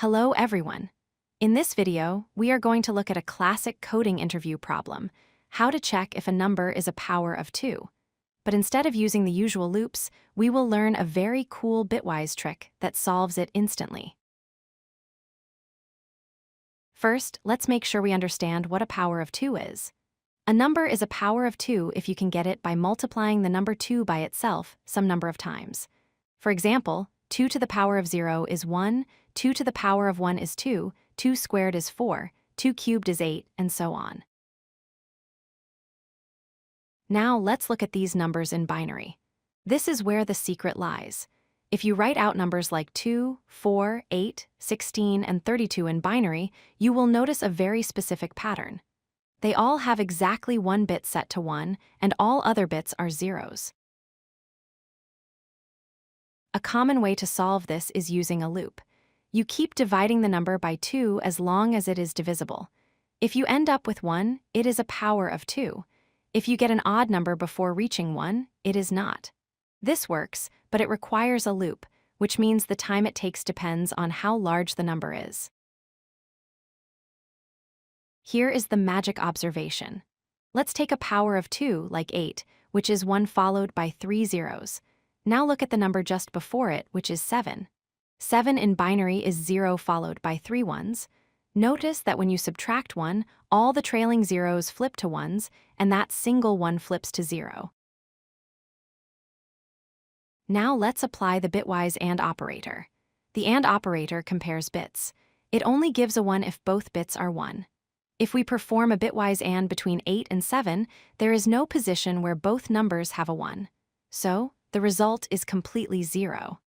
Hello everyone. In this video, we are going to look at a classic coding interview problem, how to check if a number is a power of 2. But instead of using the usual loops, we will learn a very cool Bitwise trick that solves it instantly. First, let's make sure we understand what a power of 2 is. A number is a power of 2 if you can get it by multiplying the number 2 by itself some number of times. For example, 2 to the power of 0 is 1, 2 to the power of 1 is 2, 2 squared is 4, 2 cubed is 8, and so on. Now let's look at these numbers in binary. This is where the secret lies. If you write out numbers like 2, 4, 8, 16, and 32 in binary, you will notice a very specific pattern. They all have exactly one bit set to 1, and all other bits are zeros. A common way to solve this is using a loop. You keep dividing the number by 2 as long as it is divisible. If you end up with 1, it is a power of 2. If you get an odd number before reaching 1, it is not. This works, but it requires a loop, which means the time it takes depends on how large the number is. Here is the magic observation. Let's take a power of 2, like 8, which is 1 followed by 3 zeros. Now look at the number just before it, which is 7. 7 in binary is 0 followed by 3 ones. Notice that when you subtract 1, all the trailing zeros flip to 1s, and that single 1 flips to 0. Now let's apply the Bitwise AND operator. The AND operator compares bits. It only gives a 1 if both bits are 1. If we perform a bitwise AND between 8 and 7, there is no position where both numbers have a 1. So, the result is completely 0.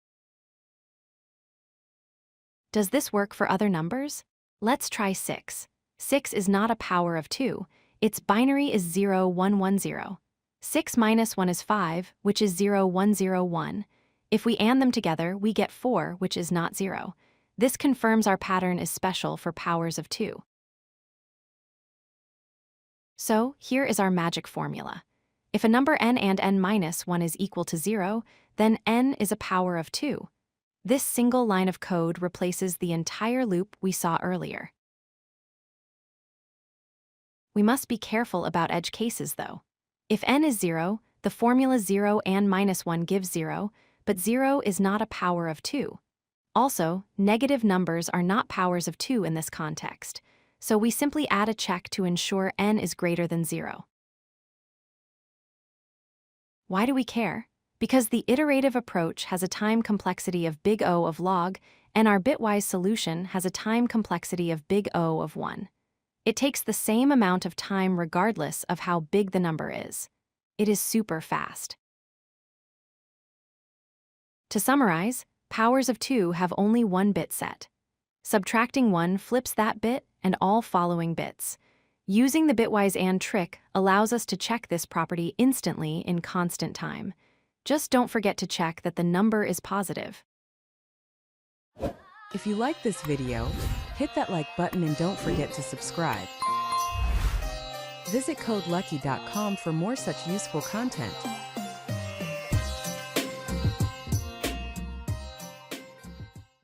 Does this work for other numbers? Let's try 6. 6 is not a power of 2. Its binary is 0, 1, 1, 0. 6 minus 1 is 5, which is 0, 1, 0, 1. If we AND them together, we get 4, which is not 0. This confirms our pattern is special for powers of 2. So, here is our magic formula. If a number n and n minus 1 is equal to 0, then n is a power of 2. This single line of code replaces the entire loop we saw earlier. We must be careful about edge cases, though. If n is 0, the formula 0 and minus 1 gives 0, but 0 is not a power of 2. Also, negative numbers are not powers of 2 in this context, so we simply add a check to ensure n is greater than 0. Why do we care? Because the iterative approach has a time complexity of big O of log, and our bitwise solution has a time complexity of big O of 1. It takes the same amount of time regardless of how big the number is. It is super fast. To summarize, powers of 2 have only one bit set. Subtracting 1 flips that bit and all following bits. Using the bitwise AND trick allows us to check this property instantly in constant time. Just don't forget to check that the number is positive. If you like this video, hit that like button and don't forget to subscribe. Visit codelucky.com for more such useful content.